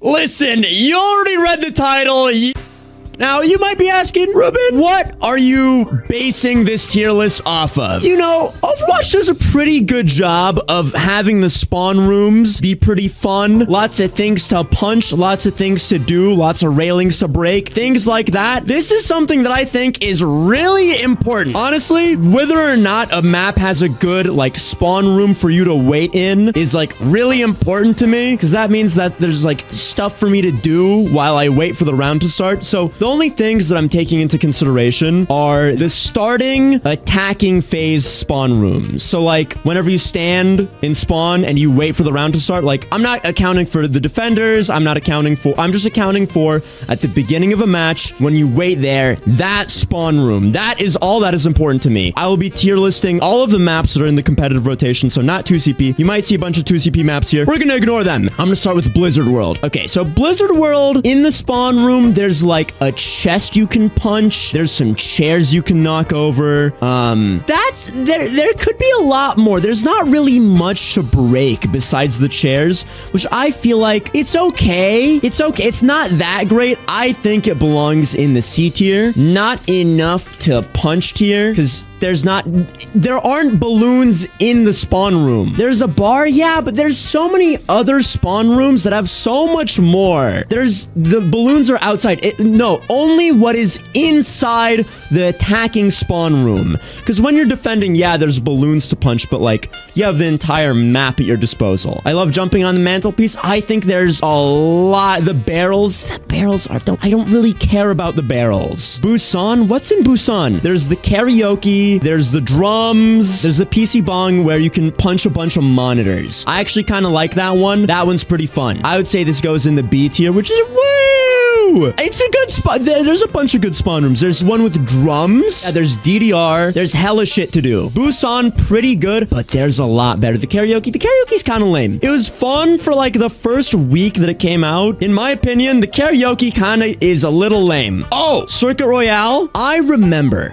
Listen, you already read the title. Now, you might be asking, Ruben, what are you basing this tier list off of? You know, Overwatch does a pretty good job of having the spawn rooms be pretty fun. Lots of things to punch, lots of things to do, lots of railings to break, things like that. This is something that I think is really important. Honestly, whether or not a map has a good, like, spawn room for you to wait in is, like, really important to me, because that means that there's, like, stuff for me to do while I wait for the round to start. So, the only things that I'm taking into consideration are the starting attacking phase spawn rooms. So like whenever you stand in spawn and you wait for the round to start, like I'm not accounting for the defenders. I'm just accounting for at the beginning of a match when you wait there, that spawn room. That is all that is important to me. I will be tier listing all of the maps that are in the competitive rotation. So not 2CP. You might see a bunch of 2CP maps here. We're going to ignore them. I'm going to start with Blizzard World. Okay, so Blizzard World, in the spawn room, there's like a chest you can punch. There's some chairs you can knock over. There could be a lot more. There's not really much to break besides the chairs, which I feel like it's okay. It's okay. It's not that great. I think it belongs in the C tier. Not enough to punch tier, because there aren't balloons in the spawn room. There's a bar, yeah, but there's so many other spawn rooms that have so much more. The balloons are outside. No, only what is inside the attacking spawn room. Because when you're defending, yeah, there's balloons to punch, but like, you have the entire map at your disposal. I love jumping on the mantelpiece. I think there's a lot. The barrels are, I don't really care about the barrels. Busan, what's in Busan? There's the karaoke, there's the drums, there's the PC bong where you can punch a bunch of monitors. I actually kind of like that one. That one's pretty fun. I would say this goes in the B tier, which is it's a good spot. There's a bunch of good spawn rooms. There's one with drums. Yeah, there's DDR. There's hella shit to do. Busan, pretty good, but there's a lot better. The karaoke's kind of lame. It was fun for like the first week that it came out. In my opinion, the karaoke kind of is a little lame. Oh, Circuit Royale. I remember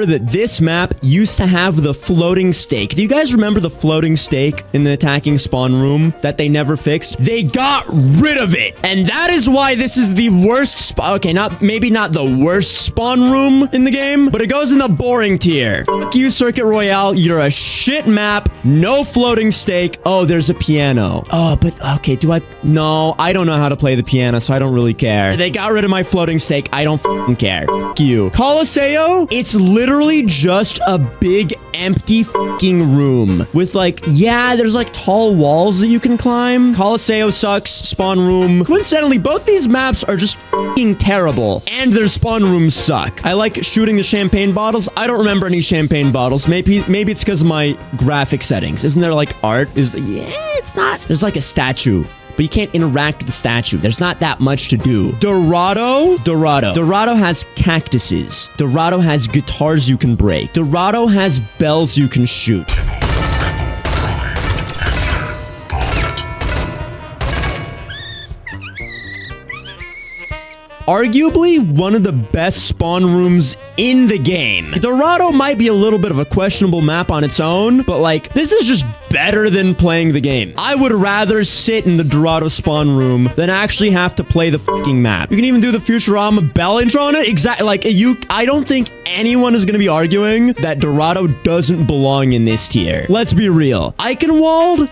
that this map used to have the floating stake. Do you guys remember the floating stake in the attacking spawn room that they never fixed? They got rid of it. And that is why this is the worst okay, maybe not the worst spawn room in the game, but it goes in the boring tier. Fuck you, Circuit Royale. You're a shit map. No floating stake. Oh, there's a piano. Oh, but okay, no, I don't know how to play the piano, so I don't really care. They got rid of my floating stake. I don't fucking care. Fuck you. Colosseo, it's literally just a big empty fucking room with like, yeah, there's like tall walls that you can climb. Colosseo sucks. Spawn room. Coincidentally, both these maps are just fucking terrible, and their spawn rooms suck. I like shooting the champagne bottles. I don't remember any champagne bottles. Maybe it's because of my graphic settings. Isn't there like art? Yeah, it's not. There's like a statue, but you can't interact with the statue. There's not that much to do. Dorado has cactuses. Dorado has guitars you can break. Dorado has bells you can shoot. Arguably one of the best spawn rooms in the game. Dorado might be a little bit of a questionable map on its own, but like, this is just better than playing the game. I would rather sit in the Dorado spawn room than actually have to play the fucking map. You can even do the Futurama bell intro on it. Exactly. Like, I don't think anyone is going to be arguing that Dorado doesn't belong in this tier. Let's be real. Eichenwald,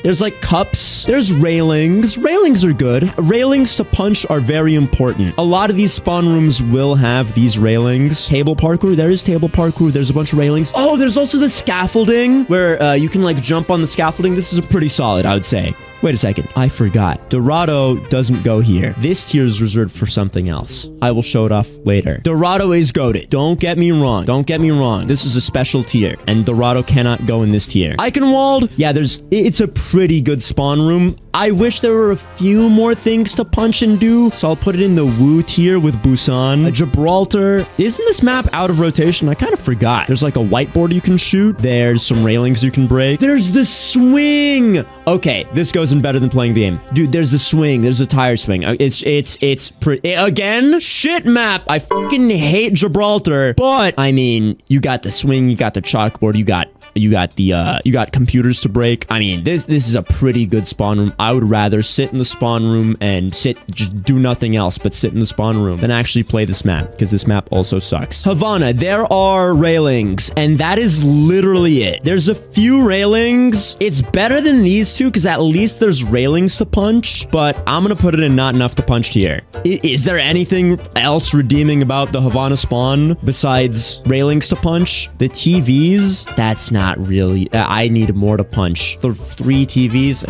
there's like cups. There's railings. Railings are good. Railings to punch are very important. A lot of these spawn rooms will have these railings. Table parkour. There is table parkour. There's a bunch of railings. Oh, there's also the scaffolding where you can like jump on the scaffolding. This is pretty solid, I would say. Wait a second. I forgot. Dorado doesn't go here. This tier is reserved for something else. I will show it off later. Dorado is goated. Don't get me wrong. Don't get me wrong. This is a special tier, and Dorado cannot go in this tier. Eichenwald, yeah, it's a pretty good spawn room. I wish there were a few more things to punch and do, so I'll put it in the Woo tier with Busan. Gibraltar. Isn't this map out of rotation? I kind of forgot. There's like a whiteboard you can shoot. There's some railings you can break. There's the swing. Okay, this goes in better than playing the game. Dude, there's a swing. There's a tire swing. It's pretty. Again, shit map. I fucking hate Gibraltar. But, I mean, you got the swing, you got the chalkboard, you got You got computers to break. I mean, this is a pretty good spawn room. I would rather sit in the spawn room and just do nothing else but sit in the spawn room than actually play this map, because this map also sucks. Havana, there are railings, and that is literally it. There's a few railings. It's better than these two because at least there's railings to punch, but I'm gonna put it in not enough to punch here. Is there anything else redeeming about the Havana spawn besides railings to punch? The TVs, that's not really, I need more to punch. The 3 TVs,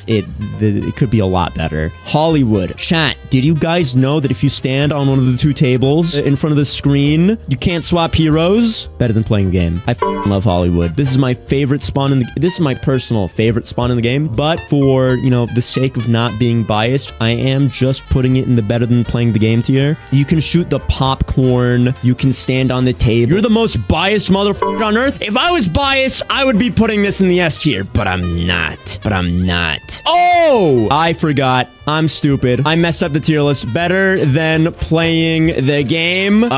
it could be a lot better. Hollywood, chat, did you guys know that if you stand on one of the 2 tables in front of the screen, you can't swap heroes? Better than playing the game. I love Hollywood. This is my favorite spawn this is my personal favorite spawn in the game, but for, you know, the sake of not being biased, I am just putting it in the better than playing the game tier. You can shoot the popcorn. You can stand on the table. You're the most biased motherfucker on earth. If I was biased, I would be putting this in the S tier, but I'm not. Oh, I forgot. I'm stupid. I messed up the tier list. Better than playing the game.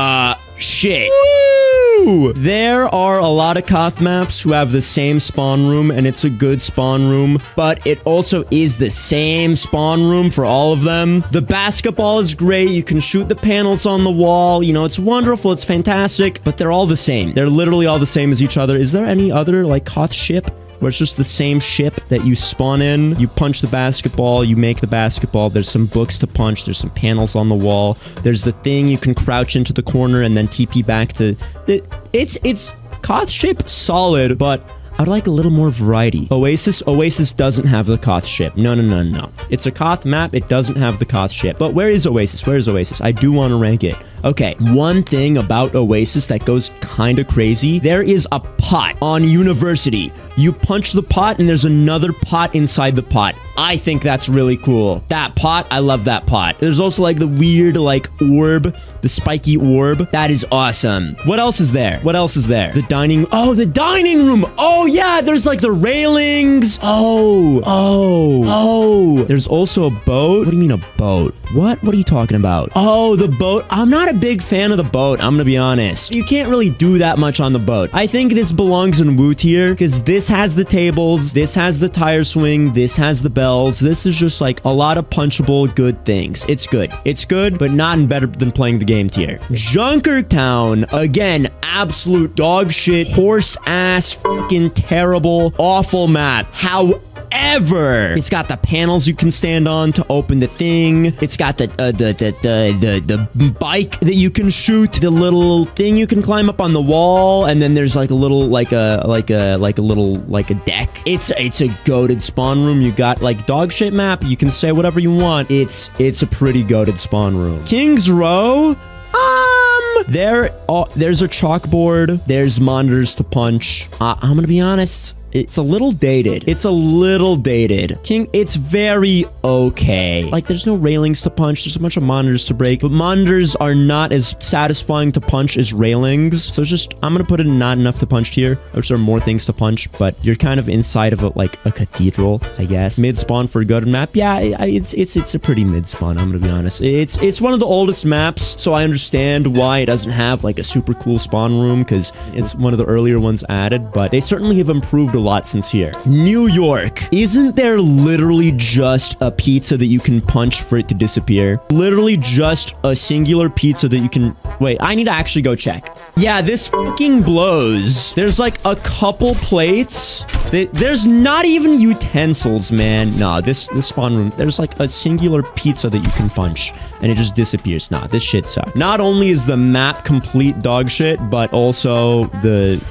Shit. Woo! There are a lot of Koth maps who have the same spawn room, and it's a good spawn room, but it also is the same spawn room for all of them. The basketball is great. You can shoot the panels on the wall. You know, it's wonderful. It's fantastic, but they're all the same. They're literally all the same as each other. Is there any other, like, Koth ship where it's just the same ship that you spawn in? You punch the basketball, you make the basketball. There's some books to punch. There's some panels on the wall. There's the thing you can crouch into the corner and then TP back to... It's Koth ship solid, but I'd like a little more variety. Oasis doesn't have the Koth ship. No. It's a Koth map. It doesn't have the Koth ship. But where is Oasis? I do want to rank it. Okay, one thing about Oasis that goes kind of crazy, there is a pot on University. You punch the pot and there's another pot inside the pot. I think that's really cool. That pot, I love that pot. There's also like the weird like orb, the spiky orb. That is awesome. What else is there? The dining room. Oh yeah, there's like the railings. Oh. There's also a boat. What do you mean a boat? What are you talking about? Oh, the boat. I'm not a big fan of the boat, I'm gonna be honest. You can't really do that much on the boat. I think this belongs in Woo tier because this has the tables, this has the tire swing, this has the bells. This is just like a lot of punchable good things. It's good, but not in better than playing the game tier. Junkertown, again, absolute dog shit, horse ass, fucking terrible, awful map. However, it's got the panels you can stand on to open the thing. It's got the bike that you can shoot, the little thing you can climb up on the wall, and then there's like a little like a deck. It's a goated spawn room. You got like dog shit map. You can say whatever you want. It's a pretty goated spawn room. Kings Row. There's a chalkboard. There's monitors to punch. I'm gonna be honest. It's a little dated. It's very okay. Like, there's no railings to punch. There's a bunch of monitors to break, but monitors are not as satisfying to punch as railings. So I'm gonna put it in not enough to punch here. There's more things to punch, but you're kind of inside of a cathedral, I guess. Mid spawn for a good map. Yeah, it's a pretty mid spawn. I'm gonna be honest. It's one of the oldest maps, so I understand why it doesn't have like a super cool spawn room because it's one of the earlier ones added, but they certainly have improved a lot since here. New York. Isn't there literally just a pizza that you can punch for it to disappear? Literally just a singular pizza that you can... Wait, I need to actually go check. Yeah, this fucking blows. There's like a couple plates. There's not even utensils, man. No, this spawn room, there's like a singular pizza that you can punch and it just disappears. Nah, this shit sucks. Not only is the map complete dog shit, but also the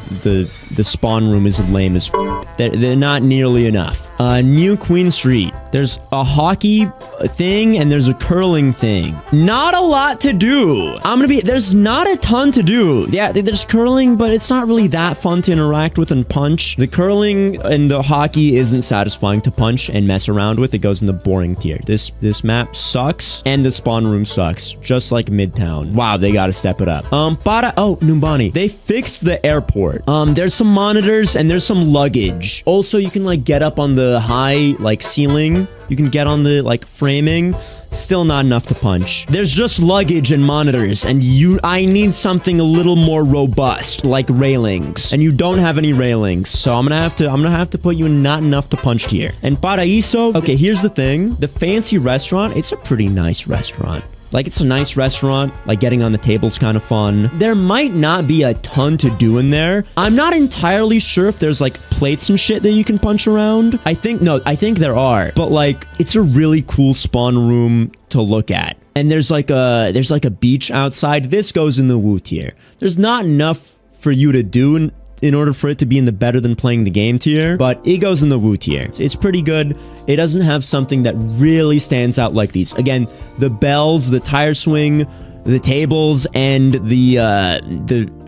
spawn room is lame as f. They're not nearly enough. New Queen Street. There's a hockey thing and there's a curling thing. Not a lot to do. There's not a ton to do. Yeah, there's curling, but it's not really that fun to interact with and punch. The curling and the hockey isn't satisfying to punch and mess around with. It goes in the boring tier. This map sucks and the spawn room sucks. Just like Midtown. Wow, they gotta step it up. Numbani. They fixed the airport. There's some monitors and there's some luggage. Also, you can like get up on the the high, like, ceiling. You can get on the, like, framing. Still not enough to punch. There's just luggage and monitors, and I need something a little more robust, like railings. And you don't have any railings, so I'm gonna have to put you in not enough to punch here. And Paraíso, okay, here's the thing. The fancy restaurant, it's a pretty nice restaurant. Like, it's a nice restaurant. Like, getting on the table's kind of fun. There might not be a ton to do in there. I'm not entirely sure if there's, like, plates and shit that you can punch around. I think there are. But, like, it's a really cool spawn room to look at. And there's like a beach outside. This goes in the Woo tier. There's not enough for you to do in order for it to be in the better than playing the game tier, but it goes in the Woo tier. It's pretty good. It doesn't have something that really stands out like these. Again, the bells, the tire swing, the tables, and the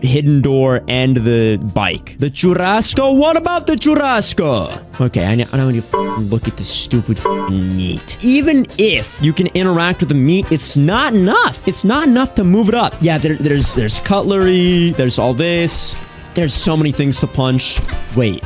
hidden door and the bike. The churrasco? What about the churrasco? Okay, I don't need to look at this stupid meat. Even if you can interact with the meat, it's not enough. It's not enough to move it up. Yeah, there's cutlery, there's all this. There's so many things to punch. Wait,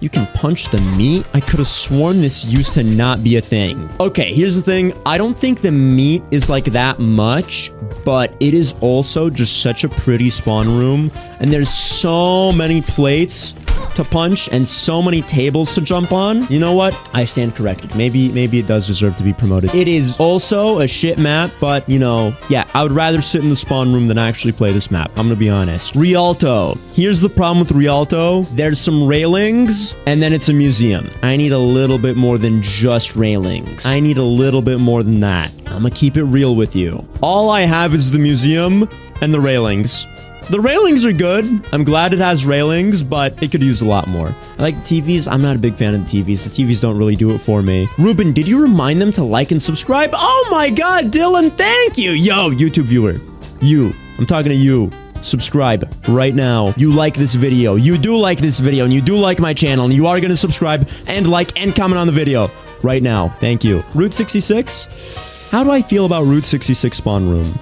you can punch the meat? I could have sworn this used to not be a thing. Okay, here's the thing. I don't think the meat is like that much, but it is also just such a pretty spawn room. And there's so many plates to punch and so many tables to jump on. You know what? I stand corrected. Maybe it does deserve to be promoted. It is also a shit map, but, you know, yeah, I would rather sit in the spawn room than actually play this map. I'm gonna be honest. Rialto. Here's the problem with Rialto. There's some railings, and then it's a museum. I need a little bit more than just railings. I need a little bit more than that. I'm gonna keep it real with you. All I have is the museum and the railings. The railings are good. I'm glad it has railings, but it could use a lot more. I like the TVs. I'm not a big fan of the TVs. The TVs don't really do it for me. Ruben, did you remind them to like and subscribe? Oh my God, Dylan, thank you. Yo, YouTube viewer. You. I'm talking to you. Subscribe right now. You like this video. You do like this video, and you do like my channel, and you are going to subscribe and like and comment on the video right now. Thank you. Route 66. How do I feel about Route 66 spawn room?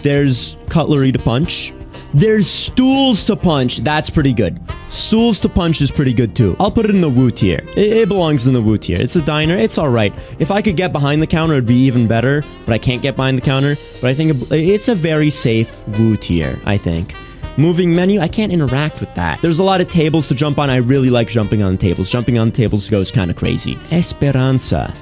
There's cutlery to punch. There's stools to punch. That's pretty good. Stools to punch is pretty good too. I'll put it in the Woo tier. It belongs in the Woo tier. It's a diner. It's all right. If I could get behind the counter, it'd be even better. But I can't get behind the counter. But I think it's a very safe Woo tier, I think. Moving menu, I can't interact with that. There's a lot of tables to jump on. I really like jumping on tables. Jumping on tables goes kind of crazy. Esperanza.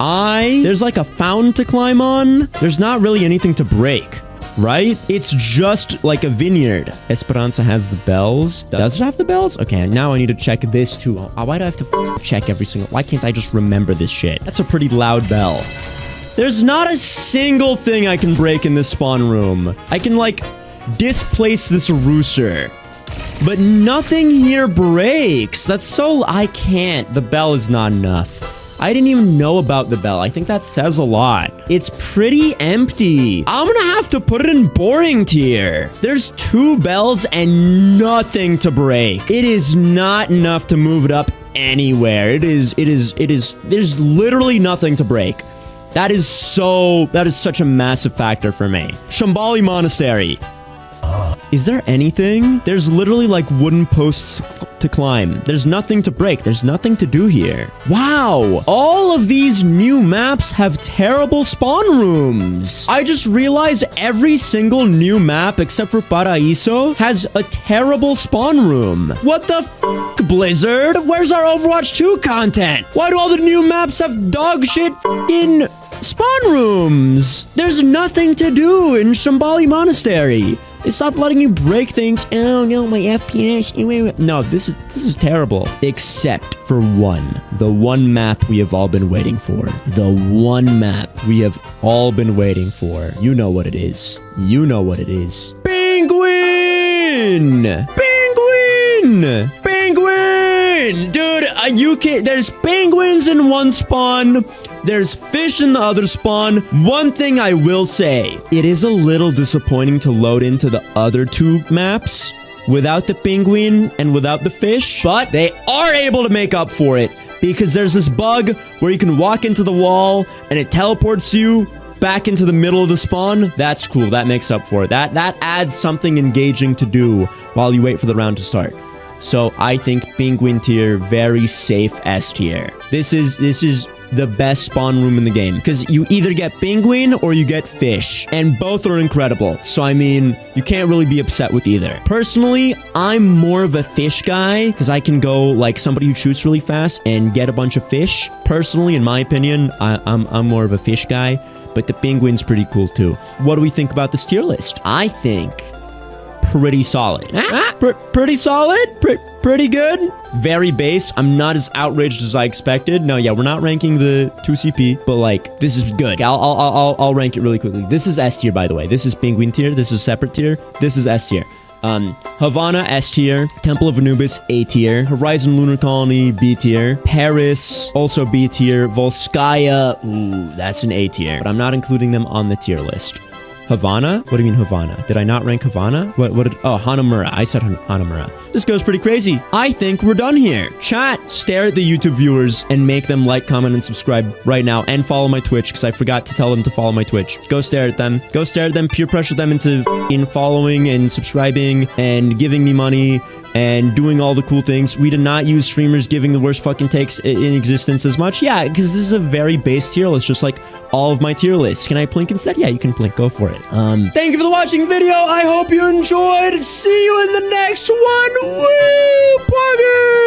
There's like a fountain to climb on. There's not really anything to break. Right? It's just like a vineyard. Esperanza has the bells. Does it have the bells? Okay, now I need to check this too. Why do I have to check every single... Why can't I just remember this shit? That's a pretty loud bell. There's not a single thing I can break in this spawn room. I can, like, displace this rooster. But nothing here breaks. That's so... I can't. The bell is not enough. I didn't even know about the bell. I think that says a lot. It's pretty empty. I'm gonna have to put it in boring tier. There's 2 bells and nothing to break. It is not enough to move it up anywhere. There's literally nothing to break. That is such a massive factor for me. Shambali Monastery. Is there anything? There's literally like wooden posts to climb. There's nothing to break. There's nothing to do here. Wow. All of these new maps have terrible spawn rooms. I just realized every single new map except for Paraíso has a terrible spawn room. What the f***, Blizzard? Where's our Overwatch 2 content? Why do all the new maps have dog shit f***ing spawn rooms? There's nothing to do in Shambali Monastery. They stopped letting you break things. Oh no, my FPS. No, this is terrible. Except for one. The one map we have all been waiting for. The one map we have all been waiting for. You know what it is. You know what it is. Penguin! Penguin! Penguin! Dude, you can't... There's penguins in one spawn. There's fish in the other spawn. One thing I will say, it is a little disappointing to load into the other 2 maps without the penguin and without the fish, but they are able to make up for it because there's this bug where you can walk into the wall and it teleports you back into the middle of the spawn. That's cool. That makes up for it. That adds something engaging to do while you wait for the round to start. So I think penguin tier, very safe S tier. This is the best spawn room in the game because you either get penguin or you get fish, and both are incredible. So I mean, you can't really be upset with either. Personally, I'm more of a fish guy because I can go like somebody who shoots really fast and get a bunch of fish. Personally, in my opinion, I'm more of a fish guy, but the penguin's pretty cool too. What do we think about this tier list? I think pretty solid. Pretty solid? Pretty good? Very base. I'm not as outraged as I expected. No, yeah, we're not ranking the 2CP, but like, this is good. I'll rank it really quickly. This is S tier, by the way. This is penguin tier. This is separate tier. This is S tier. Havana, S tier. Temple of Anubis, A tier. Horizon Lunar Colony, B tier. Paris, also B tier. Volskaya, ooh, that's an A tier. But I'm not including them on the tier list. Havana? What do you mean Havana? Did I not rank Havana? Oh, Hanamura. I said Hanamura. This goes pretty crazy. I think we're done here. Chat, stare at the YouTube viewers and make them like, comment, and subscribe right now. And follow my Twitch, because I forgot to tell them to follow my Twitch. Go stare at them. Go stare at them. Peer pressure them into following and subscribing and giving me money and doing all the cool things. We did not use streamers giving the worst fucking takes in existence as much. Yeah, because this is a very base tier list, just like all of my tier lists. Can I plink instead? Yeah, you can plink. Go for it. Thank you for the watching video. I hope you enjoyed. See you in the next one. Woo! Bugger!